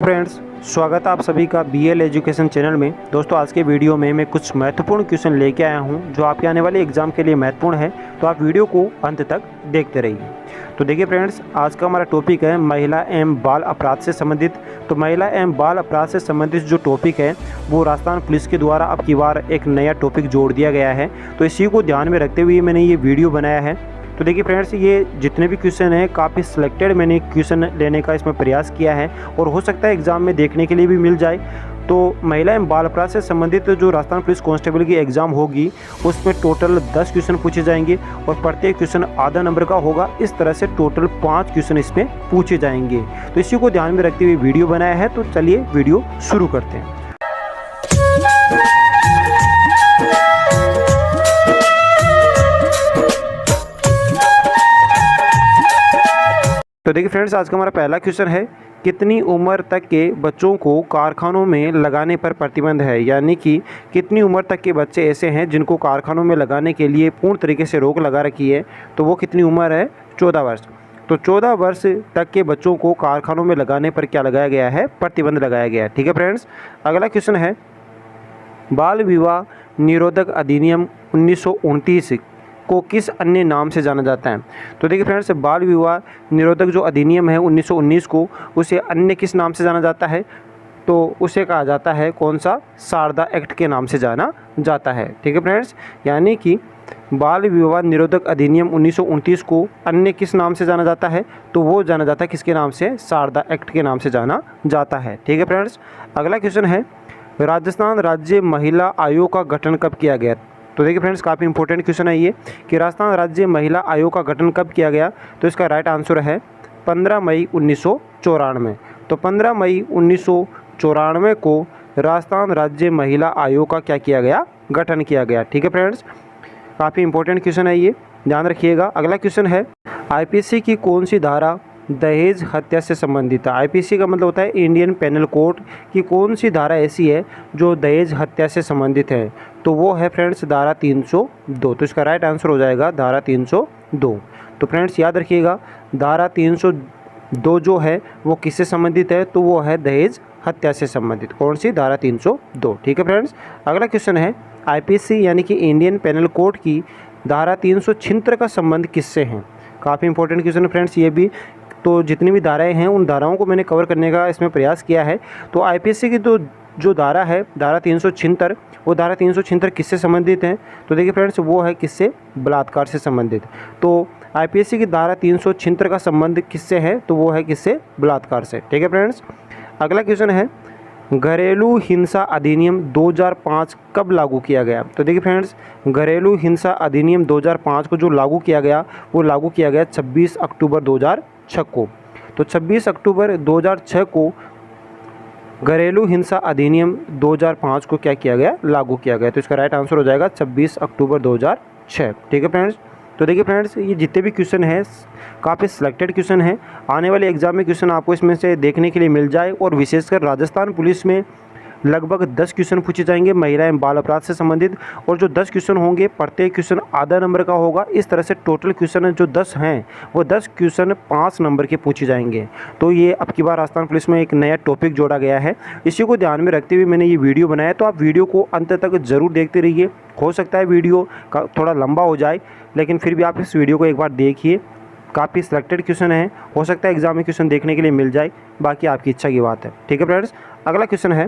Friends, स्वागत है आप सभी का बीएल एजुकेशन चैनल में। दोस्तों, आज के वीडियो में मैं कुछ महत्वपूर्ण क्वेश्चन लेके आया हूं जो आपके आने वाले एग्जाम के लिए महत्वपूर्ण है, तो आप वीडियो को अंत तक देखते रहिए। तो देखिए फ्रेंड्स, आज का हमारा टॉपिक है महिला एवं बाल अपराध से संबंधित। तो महिला एवं बाल अपराध से संबंधित जो टॉपिक है वो राजस्थान पुलिस के द्वारा अब की बार एक नया टॉपिक जोड़ दिया गया है, तो इसी को ध्यान में रखते हुए मैंने ये वीडियो बनाया है। तो देखिए फ्रेंड्स, ये जितने भी क्वेश्चन हैं काफ़ी सिलेक्टेड मैंने क्वेश्चन लेने का इसमें प्रयास किया है और हो सकता है एग्ज़ाम में देखने के लिए भी मिल जाए। तो महिला एवं बाल अपराध से संबंधित जो राजस्थान पुलिस कांस्टेबल की एग्ज़ाम होगी उसमें टोटल 10 क्वेश्चन पूछे जाएंगे और प्रत्येक क्वेश्चन आधा नंबर का होगा। इस तरह से टोटल 5 क्वेश्चन इसमें पूछे जाएंगे, तो इसी को ध्यान में रखते हुए वीडियो बनाया है। तो चलिए वीडियो शुरू करते हैं। तो देखिए फ्रेंड्स, आज का हमारा पहला क्वेश्चन है, कितनी उम्र तक के बच्चों को कारखानों में लगाने पर प्रतिबंध है। यानी कि कितनी उम्र तक के बच्चे ऐसे हैं जिनको कारखानों में लगाने के लिए पूर्ण तरीके से रोक लगा रखी है, तो वो कितनी उम्र है? 14 वर्ष। तो 14 वर्ष तक के बच्चों को कारखानों में लगाने पर क्या लगाया गया है? प्रतिबंध लगाया गया है। ठीक है फ्रेंड्स, अगला क्वेश्चन है, बाल विवाह निरोधक अधिनियम 1929 को किस अन्य नाम से जाना जाता है? तो देखिए फ्रेंड्स, बाल विवाह निरोधक जो अधिनियम है 1919 को, उसे अन्य किस नाम से जाना जाता है? तो उसे कहा जाता है कौन सा? शारदा एक्ट के नाम से जाना जाता है। ठीक है फ्रेंड्स, यानी कि बाल विवाह निरोधक अधिनियम 1929 को अन्य किस नाम से जाना जाता है? तो वो जाना जाता है किसके नाम से? शारदा एक्ट के नाम से जाना जाता है। ठीक है फ्रेंड्स, अगला क्वेश्चन है, राजस्थान राज्य महिला आयोग का गठन कब किया गया? तो देखिए फ्रेंड्स, काफ़ी इंपॉर्टेंट क्वेश्चन है ये कि राजस्थान राज्य महिला आयोग का गठन कब किया गया? तो इसका राइट आंसर है 15 मई 1994। तो 15 मई 1994 को राजस्थान राज्य महिला आयोग का क्या किया गया? गठन किया गया। ठीक है फ्रेंड्स, काफ़ी इंपॉर्टेंट क्वेश्चन है ये, ध्यान रखिएगा। अगला क्वेश्चन है, आईपीसी की कौन सी धारा दहेज हत्या से संबंधित है? आईपीसी का मतलब होता है इंडियन पेनल कोड की कौन सी धारा ऐसी है जो दहेज हत्या से संबंधित है? तो वो है फ्रेंड्स धारा 302। तो इसका राइट आंसर हो जाएगा धारा 302। तो फ्रेंड्स याद रखिएगा, धारा 302 जो है वो किससे संबंधित है? तो वो है दहेज हत्या से संबंधित। कौन सी? धारा 302। ठीक है फ्रेंड्स, अगला क्वेश्चन है, आईपीसी यानी कि इंडियन पेनल कोड की धारा 376 का संबंध किससे है? काफ़ी इंपॉर्टेंट क्वेश्चन है फ्रेंड्स ये भी। तो जितनी भी धाराएं हैं उन धाराओं को मैंने कवर करने का इसमें प्रयास किया है। तो आईपीसी की तो जो धारा है धारा 376, वो धारा 376 किससे संबंधित है? तो देखिए फ्रेंड्स, वो है किससे? बलात्कार से संबंधित। तो आईपीसी की धारा 376 का संबंध किससे है? तो वो है किससे? बलात्कार से। ठीक है फ्रेंड्स, अगला क्वेश्चन है, घरेलू हिंसा अधिनियम 2005 कब लागू किया गया? तो देखिए फ्रेंड्स, घरेलू हिंसा अधिनियम 2005 को जो लागू किया गया वो लागू किया गया 26 अक्टूबर 2006 को। तो 26 अक्टूबर 2006 को घरेलू हिंसा अधिनियम 2005 को क्या किया गया? लागू किया गया। तो इसका राइट आंसर हो जाएगा 26 अक्टूबर 2006। ठीक है फ्रेंड्स, तो देखिए फ्रेंड्स, ये जितने भी क्वेश्चन हैं काफ़ी सिलेक्टेड क्वेश्चन हैं। आने वाले एग्जाम में क्वेश्चन आपको इसमें से देखने के लिए मिल जाए और विशेषकर राजस्थान पुलिस में लगभग 10 क्वेश्चन पूछे जाएंगे महिला एवं बाल अपराध से संबंधित, और जो 10 क्वेश्चन होंगे प्रत्येक क्वेश्चन आधा नंबर का होगा। इस तरह से टोटल क्वेश्चन जो 10 हैं वो 10 क्वेश्चन 5 नंबर के पूछे जाएंगे। तो ये अब की बार राजस्थान पुलिस में एक नया टॉपिक जोड़ा गया है, इसी को ध्यान में रखते हुए मैंने ये वीडियो बनाया। तो आप वीडियो को अंत तक ज़रूर देखते रहिए। हो सकता है वीडियो का थोड़ा लंबा हो जाए, लेकिन फिर भी आप इस वीडियो को एक बार देखिए। काफ़ी सिलेक्टेड क्वेश्शन है, हो सकता है एग्जाम में क्वेश्चन देखने के लिए मिल जाए, बाकी आपकी इच्छा की बात है। ठीक है फ्रेंड्स, अगला क्वेश्चन है,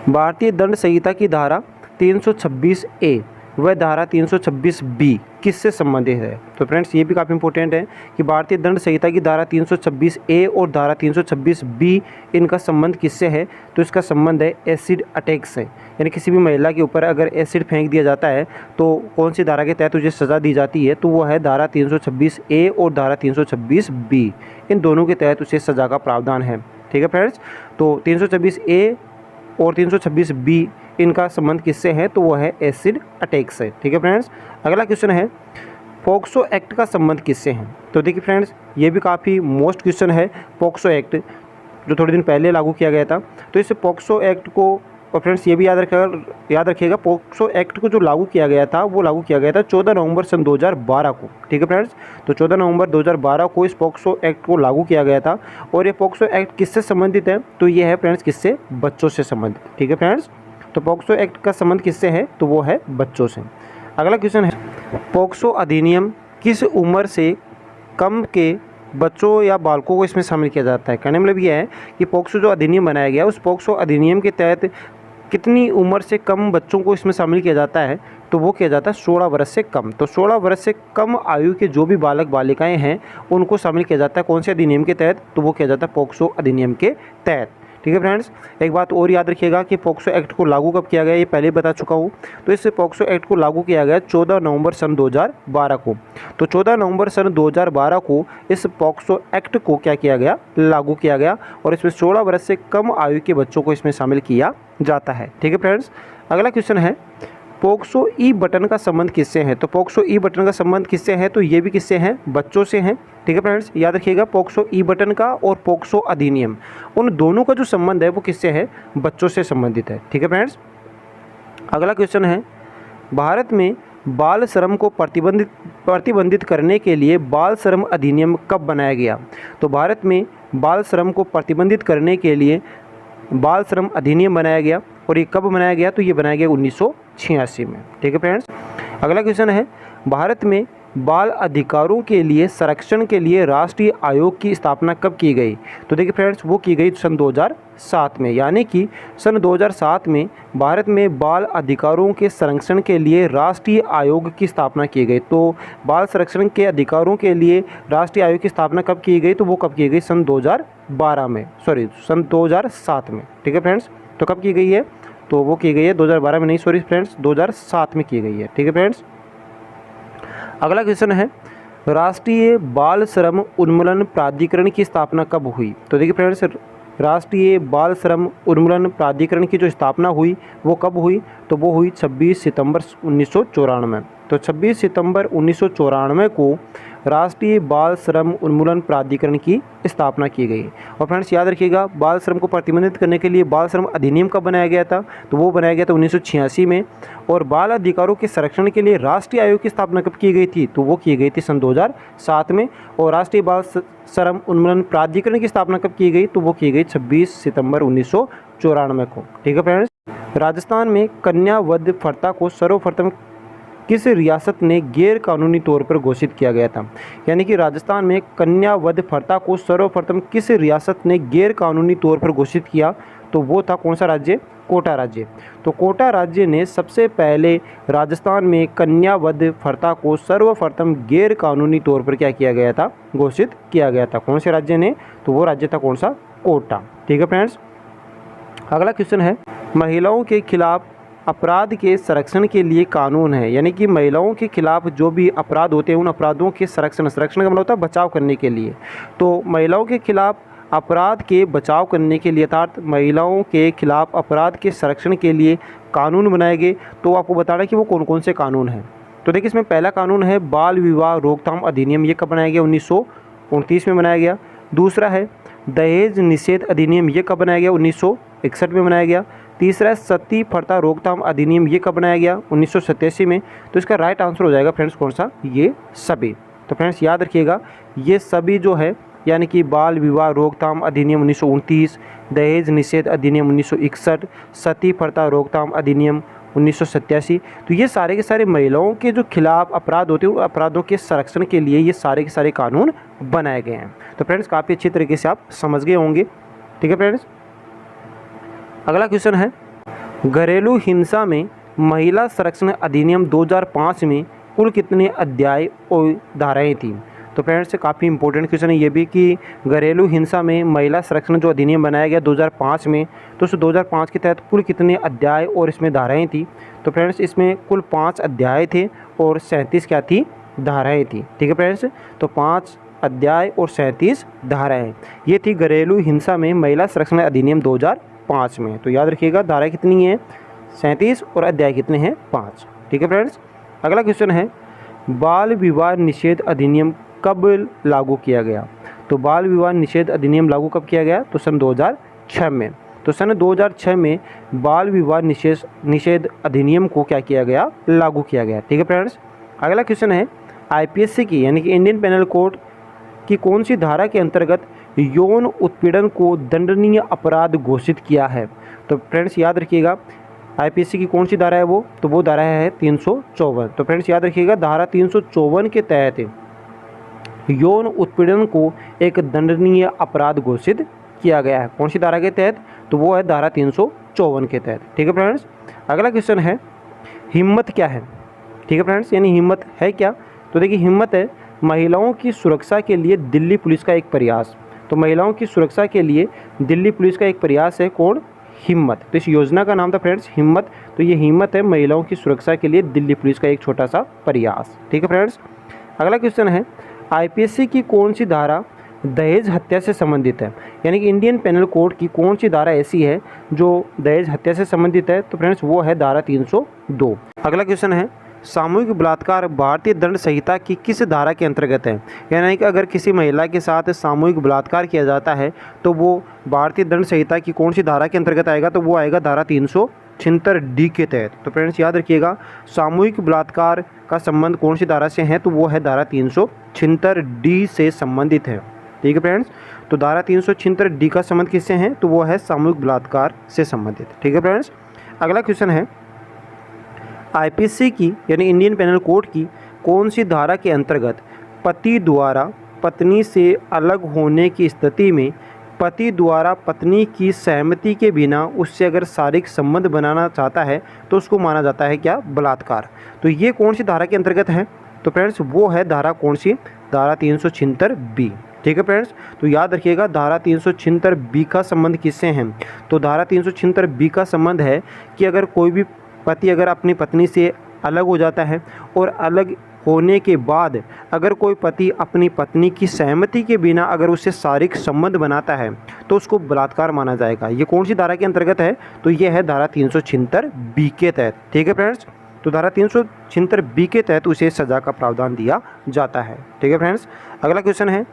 भारतीय दंड संहिता की धारा 326A व धारा 326B किससे संबंधित है? तो फ्रेंड्स ये भी काफ़ी इंपॉर्टेंट है कि भारतीय दंड संहिता की धारा 326A और धारा 326B इनका संबंध किससे है? तो इसका संबंध है एसिड अटैक से। यानी किसी भी महिला के ऊपर अगर एसिड फेंक दिया जाता है तो कौन सी धारा के तहत उसे सज़ा दी जाती है? तो वो है धारा 326A और धारा 326B। इन दोनों के तहत उसे सज़ा का प्रावधान है। ठीक है फ्रेंड्स, तो 326A और 326B इनका संबंध किससे है? तो वो है एसिड अटैक से। ठीक है फ्रेंड्स, अगला क्वेश्चन है, पोक्सो एक्ट का संबंध किससे है? तो देखिए फ्रेंड्स, ये भी काफ़ी मोस्ट क्वेश्चन है। पोक्सो एक्ट जो थोड़े दिन पहले लागू किया गया था, तो इस पोक्सो एक्ट को और फ्रेंड्स ये भी याद रखिएगा पोक्सो एक्ट को जो लागू किया गया था वो लागू किया गया था 14 नवंबर सन 2012 को। ठीक है फ्रेंड्स, तो 14 नवंबर 2012 को इस पोक्सो एक्ट को लागू किया गया था। और ये पोक्सो एक्ट किससे संबंधित है? तो ये है फ्रेंड्स किससे? बच्चों से संबंधित। ठीक है फ्रेंड्स, तो पोक्सो एक्ट का संबंध किससे है? तो वो है बच्चों से। अगला क्वेश्चन है, पोक्सो अधिनियम किस उम्र से कम के बच्चों या बालकों को इसमें शामिल किया जाता है? कहने मतलब ये है कि पोक्सो जो अधिनियम बनाया गया उस पोक्सो अधिनियम के तहत कितनी उम्र से कम बच्चों को इसमें शामिल किया जाता है? तो वो किया जाता है 16 वर्ष से कम। तो 16 वर्ष से कम आयु के जो भी बालक बालिकाएं हैं उनको शामिल किया जाता है कौन से अधिनियम के तहत? तो वो किया जाता है पोक्सो अधिनियम के तहत। ठीक है फ्रेंड्स, एक बात और याद रखिएगा कि पोक्सो एक्ट को लागू कब किया गया, ये पहले बता चुका हूँ। तो इस पोक्सो एक्ट को लागू किया गया 14 नवंबर सन 2012 को। तो 14 नवंबर सन 2012 को इस पोक्सो एक्ट को क्या किया गया? लागू किया गया। और इसमें 16 वर्ष से कम आयु के बच्चों को इसमें शामिल किया जाता है। ठीक है फ्रेंड्स, अगला क्वेश्चन है, पोक्सो ई बटन का संबंध किससे है? तो पोक्सो ई बटन का संबंध किससे है? तो ये भी किससे है? बच्चों से हैं। ठीक है फ्रेंड्स, याद रखिएगा पोक्सो ई बटन का और पोक्सो अधिनियम, उन दोनों का जो संबंध है वो किससे है? बच्चों से संबंधित है। ठीक है फ्रेंड्स, अगला क्वेश्चन है, भारत में बाल श्रम को प्रतिबंधित करने के लिए बाल श्रम अधिनियम कब बनाया गया? तो भारत में बाल श्रम को प्रतिबंधित करने के लिए बाल श्रम अधिनियम बनाया गया। और ये कब बनाया गया? तो ये बनाया गया 1986 में। ठीक है फ्रेंड्स, अगला क्वेश्चन है, भारत में बाल अधिकारों के लिए संरक्षण के लिए राष्ट्रीय आयोग की स्थापना कब की गई? तो देखिए फ्रेंड्स, वो की गई सन 2007 में। यानी कि सन 2007 में भारत में बाल अधिकारों के संरक्षण के लिए राष्ट्रीय आयोग की स्थापना की गई। तो बाल संरक्षण के अधिकारों के लिए राष्ट्रीय आयोग की स्थापना कब की गई? तो वो कब की गई? सन 2012 में, सन 2007 में। ठीक है फ्रेंड्स, तो कब की गई है? तो वो की गई है 2012 में, नहीं सॉरी फ्रेंड्स, 2007 में की गई है। ठीक है फ्रेंड्स, अगला क्वेश्चन है, राष्ट्रीय बाल श्रम उन्मूलन प्राधिकरण की स्थापना कब हुई? तो देखिए फ्रेंड्स, राष्ट्रीय बाल श्रम उन्मूलन प्राधिकरण की जो स्थापना हुई वो कब हुई? तो वो हुई 26 सितंबर 1994। तो 26 सितंबर 1994 को राष्ट्रीय बाल श्रम उन्मूलन प्राधिकरण की स्थापना की गई। और फ्रेंड्स याद रखिएगा, बाल श्रम को प्रतिबंधित करने के लिए बाल श्रम अधिनियम कब बनाया गया था? तो वो बनाया गया था 1986 में। और बाल अधिकारों के संरक्षण के लिए राष्ट्रीय आयोग की स्थापना कब की गई थी? तो वो की गई थी सन 2007 में। और राष्ट्रीय बाल श्रम उन्मूलन प्राधिकरण की स्थापना कब की गई? तो वो की गई 26 सितंबर 1994 को। ठीक है फ्रेंड्स, राजस्थान में कन्या वध प्रथा को सर्वप्रथम किस रियासत ने गैर कानूनी तौर पर घोषित किया गया था? यानी कि राजस्थान में कन्या वध प्रथा को सर्वप्रथम किस रियासत ने गैर कानूनी तौर पर घोषित किया? तो वो था कौन सा राज्य? कोटा राज्य। तो कोटा राज्य ने सबसे पहले राजस्थान में कन्या वध प्रथा को सर्वप्रथम गैर कानूनी तौर पर क्या किया गया था? घोषित किया गया था। कौन से राज्य ने? तो वो राज्य था कौन सा? कोटा। ठीक है फ्रेंड्स, अगला क्वेश्चन है, महिलाओं के खिलाफ अपराध के संरक्षण के लिए कानून है। यानी कि महिलाओं के खिलाफ जो भी अपराध होते हैं उन अपराधों के संरक्षण का मतलब होता है बचाव करने के लिए। तो महिलाओं के खिलाफ अपराध के बचाव करने के लिए अर्थात महिलाओं के खिलाफ अपराध के संरक्षण के लिए कानून बनाए गए। तो आपको बताना कि वो कौन कौन से कानून हैं। तो देखिए, इसमें पहला कानून है बाल विवाह रोकथाम अधिनियम। ये कब बनाया गया? 1929 में बनाया गया। दूसरा है दहेज निषेध अधिनियम। ये कब बनाया गया? 1961 में बनाया गया। तीसरा है सती प्रथा रोकथाम अधिनियम। ये कब बनाया गया? 1987 में। तो इसका राइट आंसर हो जाएगा फ्रेंड्स कौन सा? ये सभी। तो फ्रेंड्स याद रखिएगा, ये सभी जो है यानी कि बाल विवाह रोकथाम अधिनियम 1929, दहेज निषेध अधिनियम 1961, सती प्रथा रोकथाम अधिनियम 1987, तो ये सारे के सारे महिलाओं के जो खिलाफ अपराध होते हैं उन अपराधों के संरक्षण के लिए ये सारे के सारे कानून बनाए गए हैं। तो फ्रेंड्स काफ़ी अच्छी तरीके से आप समझ गए होंगे। ठीक है फ्रेंड्स, अगला क्वेश्चन है, घरेलू हिंसा में महिला संरक्षण अधिनियम 2005 में कुल कितने अध्याय और धाराएं थी? तो फ्रेंड्स काफ़ी इंपॉर्टेंट क्वेश्चन है ये भी कि घरेलू हिंसा में महिला संरक्षण जो अधिनियम बनाया गया 2005 में, तो उस 2005 के तहत कुल कितने अध्याय और इसमें धाराएं थी? तो फ्रेंड्स इसमें कुल 5 अध्याय थे और 37 क्या थी? धाराएं थी। ठीक है फ्रेंड्स, तो 5 अध्याय और 37 धाराएं, ये थी घरेलू हिंसा में महिला संरक्षण अधिनियम 2005 में। तो याद रखिएगा धाराएं कितनी हैं? 37 और अध्याय कितने हैं? 5। ठीक है फ्रेंड्स, अगला क्वेश्चन है, बाल विवाह निषेध अधिनियम कब लागू किया गया? तो बाल विवाह निषेध अधिनियम लागू कब किया गया? तो सन 2006 में। तो सन 2006 में बाल विवाह निषेध अधिनियम को क्या किया गया, लागू किया गया। ठीक है फ्रेंड्स। अगला क्वेश्चन है आईपीसी की यानी कि इंडियन पेनल कोड की कौन सी धारा के अंतर्गत यौन उत्पीड़न को दंडनीय अपराध घोषित किया है। तो फ्रेंड्स याद रखिएगा आईपीसी की कौन सी धारा है वो, तो वो धारा है 354। तो फ्रेंड्स याद रखिएगा धारा 354 के तहत यौन उत्पीड़न को एक दंडनीय अपराध घोषित किया गया है। कौन सी धारा के तहत, तो वो है धारा 354 के तहत। ठीक है फ्रेंड्स। अगला क्वेश्चन है हिम्मत क्या है। ठीक है फ्रेंड्स, यानी हिम्मत है क्या, तो देखिए हिम्मत है महिलाओं की सुरक्षा के लिए दिल्ली पुलिस का एक प्रयास। तो महिलाओं की सुरक्षा के लिए दिल्ली पुलिस का एक प्रयास है कौन, हिम्मत। तो इस योजना का नाम था फ्रेंड्स हिम्मत। तो ये हिम्मत है महिलाओं की सुरक्षा के लिए दिल्ली पुलिस का एक छोटा सा प्रयास। ठीक है फ्रेंड्स। अगला क्वेश्चन है आईपीसी की कौन सी धारा दहेज हत्या से संबंधित है, यानी कि इंडियन पेनल कोड की कौन सी धारा ऐसी है जो दहेज हत्या से संबंधित है, तो फ्रेंड्स वो है धारा 302। अगला क्वेश्चन है सामूहिक बलात्कार भारतीय दंड संहिता की किस धारा के अंतर्गत है, यानी कि अगर किसी महिला के साथ सामूहिक बलात्कार किया जाता है तो वो भारतीय दंड संहिता की कौन सी धारा के अंतर्गत आएगा, तो वो आएगा धारा 376D के तहत। तो फ्रेंड्स याद रखिएगा सामूहिक बलात्कार का संबंध कौन सी धारा से है, तो वो है धारा 376D से संबंधित है। ठीक है फ्रेंड्स। तो धारा 376D का संबंध किससे है, तो वो है सामूहिक बलात्कार से संबंधित। ठीक है फ्रेंड्स। अगला क्वेश्चन है आईपीसी की यानी इंडियन पेनल कोड की कौन सी धारा के अंतर्गत पति द्वारा पत्नी से अलग होने की स्थिति में पति द्वारा पत्नी की सहमति के बिना उससे अगर शारीरिक संबंध बनाना चाहता है तो उसको माना जाता है क्या, बलात्कार। तो ये कौन सी धारा के अंतर्गत है, तो फ्रेंड्स वो है धारा कौन सी, धारा 376B। ठीक है फ्रेंड्स। तो याद रखिएगा धारा 376B का संबंध किससे है, तो धारा 376B का संबंध है कि अगर कोई भी पति अगर अपनी पत्नी से अलग हो जाता है और अलग होने के बाद अगर कोई पति अपनी पत्नी की सहमति के बिना अगर उससे शारीरिक संबंध बनाता है तो उसको बलात्कार माना जाएगा। ये कौन सी धारा के अंतर्गत है, तो ये है धारा 376B के तहत। ठीक है फ्रेंड्स। तो धारा 376B के तहत उसे सज़ा का प्रावधान दिया जाता है। ठीक है फ्रेंड्स। अगला क्वेश्चन है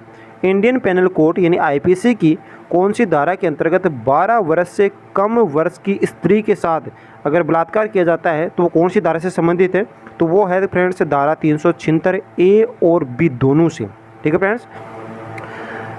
इंडियन पेनल कोड यानी आईपीसी की कौन सी धारा के अंतर्गत 12 वर्ष से कम वर्ष की स्त्री के साथ अगर बलात्कार किया जाता है तो वो कौन सी धारा से संबंधित है, तो वो है फ्रेंड्स धारा 376A और B दोनों से। ठीक है फ्रेंड्स।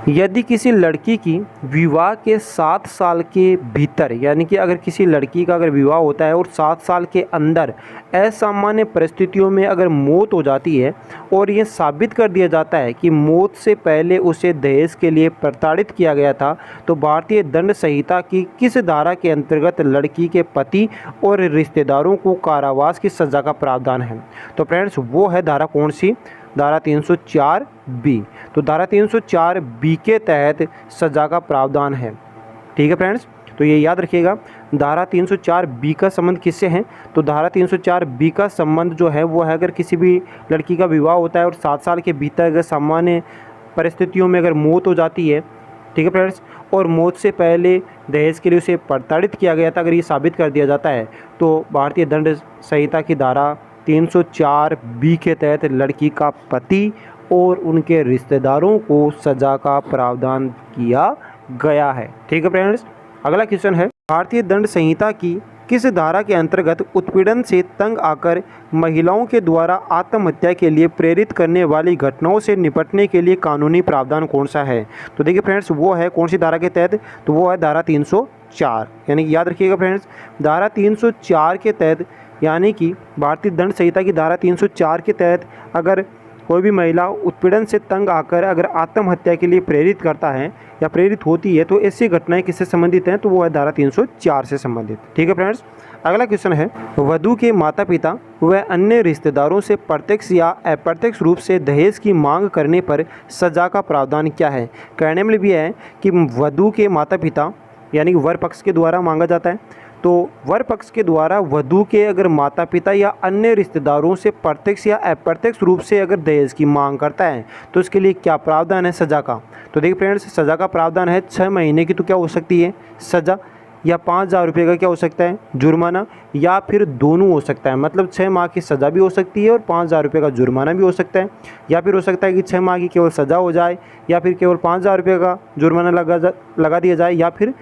यदि किसी लड़की की विवाह के 7 साल के भीतर यानी कि अगर किसी लड़की का अगर विवाह होता है और 7 साल के अंदर असामान्य परिस्थितियों में अगर मौत हो जाती है और ये साबित कर दिया जाता है कि मौत से पहले उसे दहेज के लिए प्रताड़ित किया गया था, तो भारतीय दंड संहिता की किस धारा के अंतर्गत लड़की के पति और रिश्तेदारों को कारावास की सज़ा का प्रावधान है, तो फ्रेंड्स वो है धारा कौन सी, धारा 304B। तो धारा 304B के तहत सज़ा का प्रावधान है। ठीक है फ्रेंड्स। तो ये याद रखिएगा धारा 304B का संबंध किससे है, तो धारा 304B का संबंध जो है वो है अगर किसी भी लड़की का विवाह होता है और 7 साल के भीतर अगर सामान्य परिस्थितियों में अगर मौत हो जाती है, ठीक है फ्रेंड्स, और मौत से पहले दहेज के लिए उसे प्रताड़ित किया गया था, अगर ये साबित कर दिया जाता है तो भारतीय दंड संहिता की धारा 304B के तहत लड़की का पति और उनके रिश्तेदारों को सज़ा का प्रावधान किया गया है। ठीक है फ्रेंड्स। अगला क्वेश्चन है भारतीय दंड संहिता की किस धारा के अंतर्गत उत्पीड़न से तंग आकर महिलाओं के द्वारा आत्महत्या के लिए प्रेरित करने वाली घटनाओं से निपटने के लिए कानूनी प्रावधान कौन सा है, तो देखिए फ्रेंड्स वो है कौन सी धारा के तहत, तो वो है धारा 304। यानी कि याद रखिएगा फ्रेंड्स धारा 304 के तहत यानी कि भारतीय दंड संहिता की धारा 304 के तहत अगर कोई भी महिला उत्पीड़न से तंग आकर अगर आत्महत्या के लिए प्रेरित करता है या प्रेरित होती है तो ऐसी घटनाएं किससे संबंधित हैं, तो वो है धारा 304 से संबंधित। ठीक है फ्रेंड्स। अगला क्वेश्चन है वधू के माता पिता व अन्य रिश्तेदारों से प्रत्यक्ष या अप्रत्यक्ष रूप से दहेज की मांग करने पर सज़ा का प्रावधान क्या है। कहने में भी है कि वधू के माता पिता यानी कि वर पक्ष के द्वारा मांगा जाता है, तो वर पक्ष के द्वारा वधू के अगर माता पिता या अन्य रिश्तेदारों से प्रत्यक्ष या अप्रत्यक्ष रूप से अगर दहेज की मांग करता है तो इसके लिए क्या प्रावधान है सज़ा का, तो देखिए फ्रेंड्स सज़ा का प्रावधान है 6 महीने की तो क्या हो सकती है सज़ा, या 5,000 रुपये का क्या हो सकता है जुर्माना, या फिर दोनों हो सकता है, मतलब 6 माह की सज़ा भी हो सकती है और 5,000 रुपये का जुर्माना भी हो सकता है, या फिर हो सकता है कि 6 माह की केवल सज़ा हो जाए या फिर केवल 5,000 रुपये का जुर्माना लगा दिया जाए, या फिर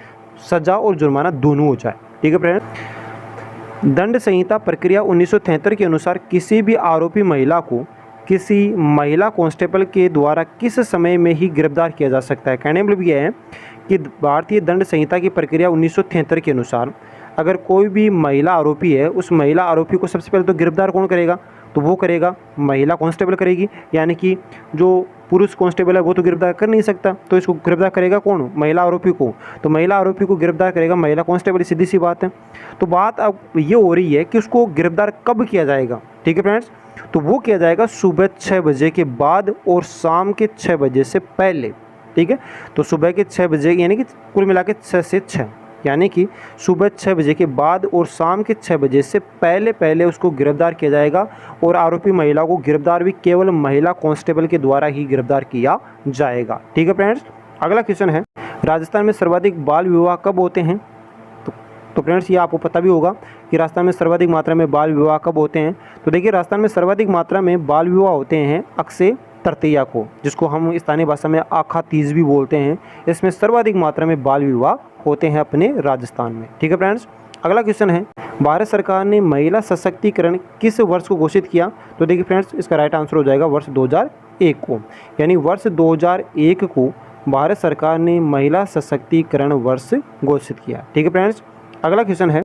सजा और जुर्माना दोनों हो जाए। ठीक है फ्रेंड्स। दंड संहिता प्रक्रिया 1973 के अनुसार किसी भी आरोपी महिला को किसी महिला कांस्टेबल के द्वारा किस समय में ही गिरफ्तार किया जा सकता है। कहने मतलब यह है कि भारतीय दंड संहिता की प्रक्रिया 1973 के अनुसार अगर कोई भी महिला आरोपी है, उस महिला आरोपी को सबसे पहले तो गिरफ्तार कौन करेगा, तो वो करेगा महिला कांस्टेबल करेगी। यानी कि जो पुरुष कांस्टेबल है वो तो गिरफ्तार कर नहीं सकता, तो इसको गिरफ्तार करेगा कौन, महिला आरोपी को। तो महिला आरोपी को गिरफ्तार करेगा महिला कांस्टेबल, सीधी सी बात है। तो बात अब ये हो रही है कि उसको गिरफ्तार कब किया जाएगा। ठीक है फ्रेंड्स, तो वो किया जाएगा सुबह 6 बजे के बाद और शाम के 6 बजे से पहले। ठीक है, तो सुबह के 6 बजे यानी कि कुल मिला के 6 से 6, यानी कि सुबह 6 बजे के बाद और शाम के 6 बजे से पहले उसको गिरफ्तार किया जाएगा। और आरोपी महिला को गिरफ्तार भी केवल महिला कांस्टेबल के द्वारा ही गिरफ्तार किया जाएगा। ठीक है फ्रेंड्स। अगला क्वेश्चन है, राजस्थान में सर्वाधिक बाल विवाह कब होते हैं। तो फ्रेंड्स ये आपको पता भी होगा कि राजस्थान में सर्वाधिक मात्रा में बाल विवाह कब होते हैं। तो देखिए, राजस्थान में सर्वाधिक मात्रा में बाल विवाह होते हैं अक्षय तृतीया को, जिसको हम स्थानीय भाषा में आखा तीज भी बोलते हैं। इसमें सर्वाधिक मात्रा में बाल विवाह होते हैं अपने राजस्थान में। ठीक है फ्रेंड्स। अगला क्वेश्चन है, भारत सरकार ने महिला सशक्तिकरण किस वर्ष को घोषित किया। तो देखिए फ्रेंड्स, इसका राइट आंसर हो जाएगा वर्ष 2001 को, यानी वर्ष 2001 को भारत सरकार ने महिला सशक्तिकरण वर्ष घोषित किया। ठीक है फ्रेंड्स। अगला क्वेश्चन है,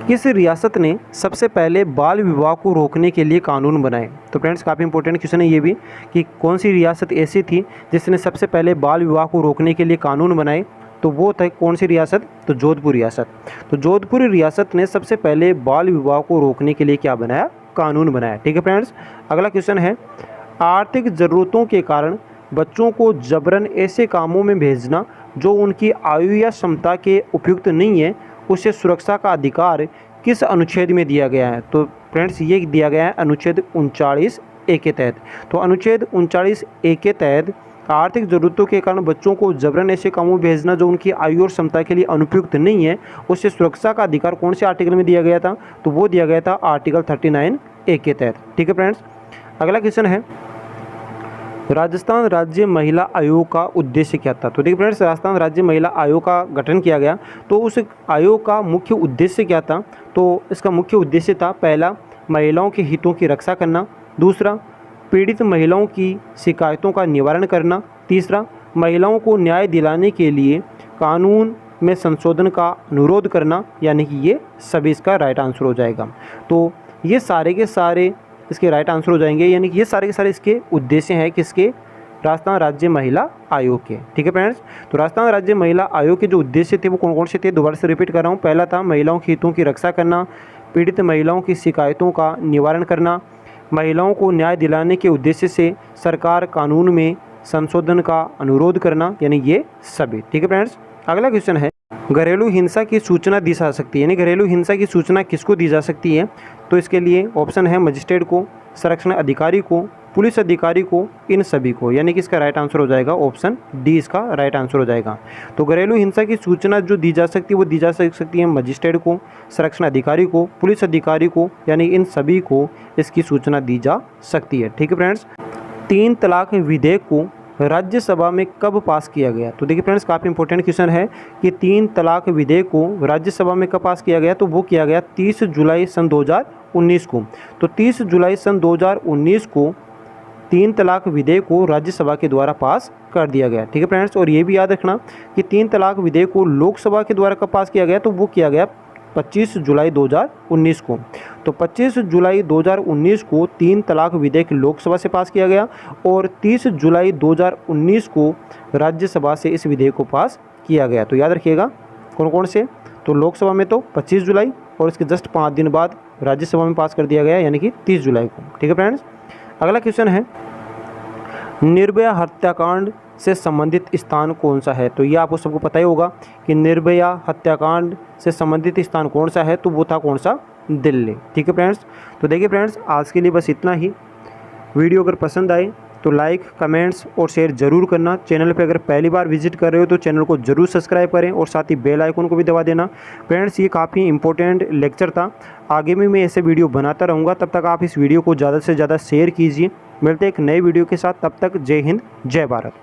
किस रियासत ने सबसे पहले बाल विवाह को रोकने के लिए कानून बनाए। तो फ्रेंड्स काफ़ी इंपॉर्टेंट क्वेश्चन है ये भी, कि कौन सी रियासत ऐसी थी जिसने सबसे पहले बाल विवाह को रोकने के लिए कानून बनाए। तो वो था कौन सी रियासत, तो जोधपुर रियासत। तो जोधपुर रियासत ने सबसे पहले बाल विवाह को रोकने के लिए क्या बनाया, कानून बनाया। ठीक है फ्रेंड्स। अगला क्वेश्चन है, आर्थिक ज़रूरतों के कारण बच्चों को जबरन ऐसे कामों में भेजना जो उनकी आयु या क्षमता के उपयुक्त नहीं है, उसे सुरक्षा का अधिकार किस अनुच्छेद में दिया गया है। तो फ्रेंड्स ये दिया गया है अनुच्छेद 39A के तहत। तो अनुच्छेद 39A के तहत आर्थिक ज़रूरतों के कारण बच्चों को जबरन ऐसे कामों में भेजना जो उनकी आयु और क्षमता के लिए अनुपयुक्त नहीं है, उससे सुरक्षा का अधिकार कौन से आर्टिकल में दिया गया था। तो वो दिया गया था आर्टिकल 39A के तहत। ठीक है फ्रेंड्स। अगला क्वेश्चन है, राजस्थान राज्य महिला आयोग का उद्देश्य क्या था। तो देखिए फ्रेंड्स, राजस्थान राज्य महिला आयोग का गठन किया गया, तो उस आयोग का मुख्य उद्देश्य क्या था। तो इसका मुख्य उद्देश्य था, पहला महिलाओं के हितों की रक्षा करना, दूसरा पीड़ित महिलाओं की शिकायतों का निवारण करना, तीसरा महिलाओं को न्याय दिलाने के लिए कानून में संशोधन का अनुरोध करना। यानी कि ये सभी इसका राइट आंसर हो जाएगा। तो ये सारे के सारे इसके राइट आंसर हो जाएंगे, यानी कि ये सारे के सारे इसके उद्देश्य हैं किसके, राजस्थान राज्य महिला आयोग के। ठीक है फ्रेंड्स। तो राजस्थान राज्य महिला आयोग के जो उद्देश्य थे वो कौन कौन से थे, दोबारा से रिपीट कर रहा हूँ। पहला था महिलाओं के हितों की रक्षा करना, पीड़ित महिलाओं की शिकायतों का निवारण करना, महिलाओं को न्याय दिलाने के उद्देश्य से सरकार कानून में संशोधन का अनुरोध करना, यानी ये सभी। ठीक है फ्रेंड्स। अगला क्वेश्चन है, घरेलू हिंसा की सूचना दी जा सकती है, यानी घरेलू हिंसा की सूचना किसको दी जा सकती है। तो इसके लिए ऑप्शन है मजिस्ट्रेट को, संरक्षण अधिकारी को, पुलिस अधिकारी को, इन सभी को। यानी कि इसका राइट आंसर हो जाएगा ऑप्शन डी, इसका राइट आंसर हो जाएगा। तो घरेलू हिंसा की सूचना जो दी जा सकती है वो दी जा सकती है मजिस्ट्रेट को, संरक्षण अधिकारी को, पुलिस अधिकारी को, यानी इन सभी को इसकी सूचना दी जा सकती है। ठीक है फ्रेंड्स। 3 तलाक विधेयक को राज्यसभा में कब पास किया गया। तो देखिए फ्रेंड्स, काफ़ी इंपॉर्टेंट क्वेश्चन है कि 3 तलाक विधेयक को राज्यसभा में कब पास किया गया। तो वो किया गया 30 जुलाई सन 2019 को। तो 30 जुलाई सन 2019 को 3 तलाक विधेयक को राज्यसभा के द्वारा पास कर दिया गया। ठीक है फ्रेंड्स। और ये भी याद रखना कि 3 तलाक विधेयक को लोकसभा के द्वारा कब पास किया गया। तो वो किया गया 25 जुलाई 2019 को। तो 25 जुलाई 2019 को 3 तलाक विधेयक लोकसभा से पास किया गया और 30 जुलाई 2019 को राज्यसभा से इस विधेयक को पास किया गया। तो याद रखिएगा कौन कौन से, तो लोकसभा में तो 25 जुलाई और इसके जस्ट 5 दिन बाद राज्यसभा में पास कर दिया गया, यानी कि 30 जुलाई को। ठीक है फ्रेंड्स। अगला क्वेश्चन है, निर्भया हत्याकांड से संबंधित स्थान कौन सा है। तो ये आपको सबको पता ही होगा कि निर्भया हत्याकांड से संबंधित स्थान कौन सा है। तो वो था कौन सा, दिल्ली। ठीक है फ्रेंड्स। तो देखिए फ्रेंड्स, आज के लिए बस इतना ही। वीडियो अगर पसंद आए तो लाइक, कमेंट्स और शेयर जरूर करना। चैनल पे अगर पहली बार विजिट कर रहे हो तो चैनल को जरूर सब्सक्राइब करें और साथ ही बेल आइकन को भी दबा देना। फ्रेंड्स, ये काफ़ी इंपॉर्टेंट लेक्चर था, आगे भी मैं ऐसे वीडियो बनाता रहूँगा। तब तक आप इस वीडियो को ज़्यादा से ज़्यादा शेयर कीजिए। मिलते हैं एक नए वीडियो के साथ, तब तक जय हिंद, जय भारत।